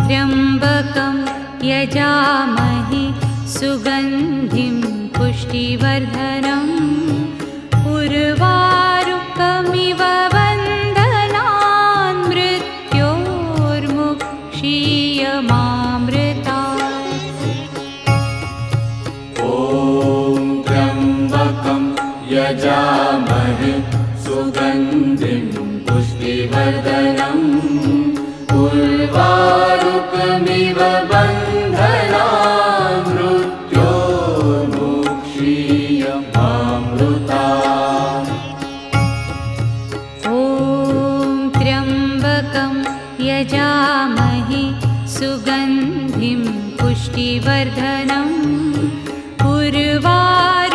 त्र्यम्बकं यजामहे सुगन्धिं पुष्टिवर्धनम् उर्वारुकमिव बन्धनान् मृत्योर्मुक्षीयमामृतात्। ॐ त्र्यम्बकं यजामहे सुगन्धिं पुष्टिवर्धनम् उर्वारुकमिव बन्धनान् मृत्योर्मुक्षीयमामृतात्। ॐ त्र्यम्बकं यजामहे सुगन्धिं पुष्टिवर्धनम् उर्वारुकमिव